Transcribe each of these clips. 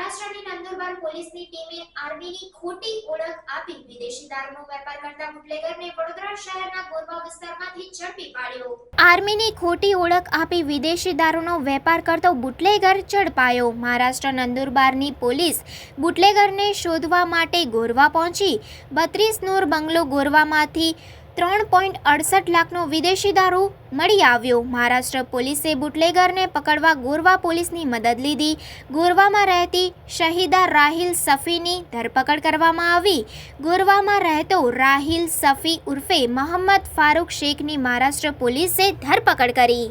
મહારાષ્ટ્રની નંદુરબાર પોલીસની ટીમે આર્મીની ખોટી ઓળખ આપી વિદેશી દારૂનો વેપાર કરતા બુટલેગરને વડોદરા શહેરના ગોરવા વિસ્તારમાંથી ઝડપી પાડ્યો। આર્મીની ખોટી ઓળખ આપી વિદેશી દારૂનો વેપાર કરતો બુટલેગર ઝડપાયો। મહારાષ્ટ્ર નંદુરબારની પોલીસ બુટલેગરને શોધવા માટે ગોરવા પહોંચી 32 નૂર બંગલો ગોરવામાંથી 3.68 લાખનો વિદેશી દારૂ મળી આવ્યો। મહારાષ્ટ્ર પોલીસે બુટલેગરને પકડવા ગોરવા પોલીસની મદદ લીધી। ગોરવામાં રહેતી શહીદા રાહિલ સફીની ધરપકડ કરવામાં આવી। ગોરવામાં રહેતો રાહિલ સફી ઉર્ફે મોહમ્મદ ફારૂક શેખની મહારાષ્ટ્ર પોલીસે ધરપકડ કરી।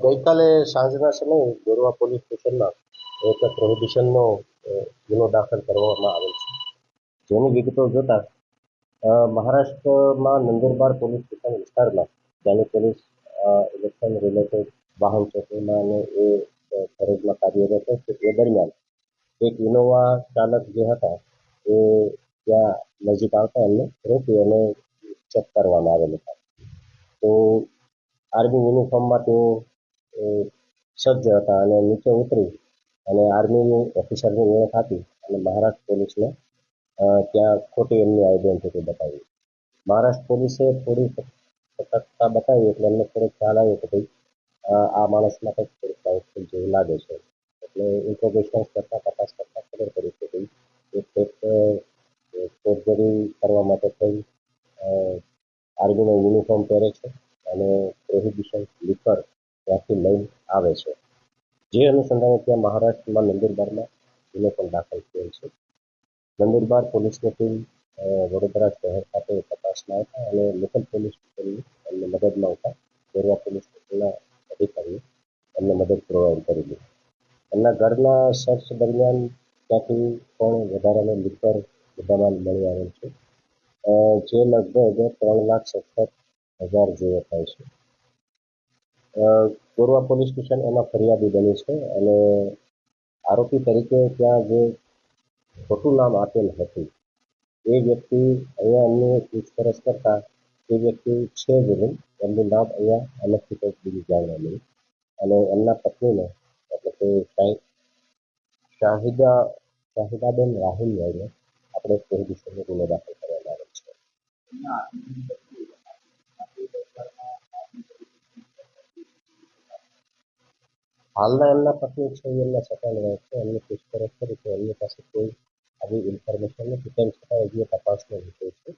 ગઈકાલે સાંજના સમયે ગોરવા પોલીસ સ્ટેશનમાં એક પ્રોહિબિશનનો ગુનો દાખલ કરવામાં આવેલ છે, જેની વિગતો જોતા મહારાષ્ટ્રમાં નંદુરબાર પોલીસ સ્ટેશન વિસ્તારમાં ત્યાંની પોલીસ ઇલેક્શન રિલેટેડ વાહન ચેકિંગમાં અને એ ફરજમાં કાર્યરત છે। એ દરમિયાન એક ઇનોવા ચાલક જે હતા એ ત્યાં નજીક આવતા એમને રોકી અને ચેક કરવામાં આવેલ હતા। તો આર્મી યુનિફોર્મમાં તેઓ સજ્જ હતા અને નીચે ઉતરી અને આર્મીની ઓફિસરની ઓળખ આપી અને મહારાષ્ટ્ર પોલીસને ત્યાં ખોટી એમની આઈડેન્ટિટી બતાવી। મહારાષ્ટ્ર પોલીસે થોડી સતર્કતા બતાવી એટલે એમને થોડો ખ્યાલ આવ્યો કે ભાઈ આ માણસમાં કંઈક થોડુંક ડાઉટફુલ જેવું લાગે છે, એટલે ઇન્ટ્રોગેશન કરતાં તપાસ કરતાં ખબર પડી કે ભાઈ એ કંઈક ફોર્જરી કરવા માટે થઈ આર્મીનો યુનિફોર્મ પહેરે છે અને પ્રોહિબિશન લિકર ત્યાંથી લઈને આવે છે। જે અનુસંધાને ત્યાં મહારાષ્ટ્રમાં નંદુરબારમાં ગુનો પણ દાખલ થયેલ છે। નંદુરબાર પોલીસની ટીમ વડોદરા શહેર ખાતે તપાસમાં હતા અને લોકલ પોલીસ સ્ટેશનની એમને મદદમાં આવતા ગોરવા પોલીસ સ્ટેશનના અધિકારીઓ એમને મદદ પ્રોવાઈડ કરેલી। એમના ઘરના સર્ચ દરમિયાન ત્યાંથી પણ વધારાનો લિકર મુદ્દામાલ મળી આવેલ છે, જે લગભગ 3,67,000 જેવો થાય છે। ગોરવા પોલીસ સ્ટેશન એમાં ફરિયાદી બની છે અને આરોપી તરીકે ત્યાં જે ખોટું નામ આપેલ હતું એ વ્યક્તિ અહીંયા એમને પૂછપરછ કરતા એ વ્યક્તિ છે જ નહીં, એમનું નામ અહીંયા અલગથી કંઈક બીજું જાણવા મળ્યું અને એમના પત્નીને એટલે કે શાહિદાબેન રાહિલને આપણે પ્રોહિબિશનનો ગુનો દાખલ કરવામાં આવેલ છે। હાલના એમના પત્ની છે એમના સેકન્ડ વાઇફ છે, એમની પૂછપરછ કરી તો એમની પાસે કોઈ આવી ઇન્ફોર્મેશન નથી, તેમ છતાં હજી તપાસનો વિષય છે,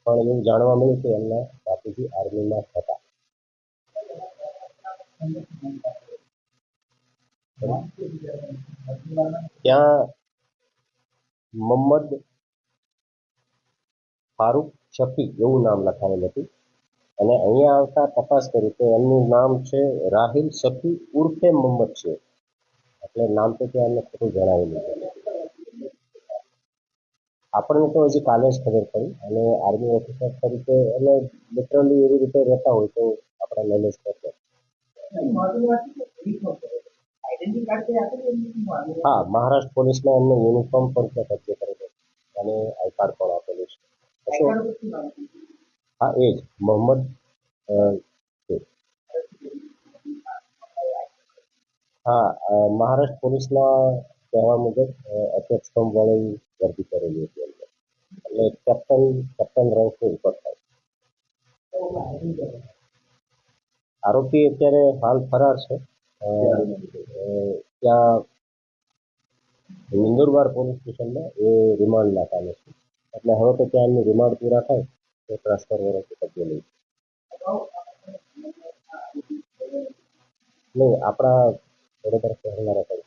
પણ એવું જાણવા મળ્યું કે એમના બાપુજી આર્મીમાં હતા। ત્યાં મોહમ્મદ ફારૂક શફી એવું નામ લખાયેલ હતું અને અહીંયા આવતા તપાસ કરી તો એમનું નામ છે રાહિલ સફી ઉર્ફે મોહમ્મદ છે, એટલે નામ તો ત્યાં એમને ખોટું જણાવેલું છે। આપણને તો હજી કાલે જ ખબર પડી અને આર્મી ઓફિસર તરીકે એટલે લિટરલી એવી રીતે રહેતા હોય તો આપણે મેનેજ કરશે। હા, મહારાષ્ટ્ર પોલીસમાં એમને યુનિફોર્મ પણ ત્યાં કબજે કરેલો અને આઈ કાર્ડ પણ આપેલું છે। હા, એ જ મોહમ્મદ છે। હા, મહારાષ્ટ્ર પોલીસના કહેવા મુજબ અધ્યક્ષવાળી વર્દી કરેલી હતી એમને, એટલે કેપ્ટન રેન્કથી ઉપર થાય। આરોપી અત્યારે હાલ ફરાર છે। ત્યાં નંદુરબાર પોલીસ સ્ટેશનમાં એ રિમાન્ડના કામે છે, એટલે હવે તો ત્યાં એમની રિમાન્ડ પૂરા થાય તો ટ્રાન્સફર વરસથી કબજે લઈ નહીં, આપણા વડોદરા શહેરના રહેતા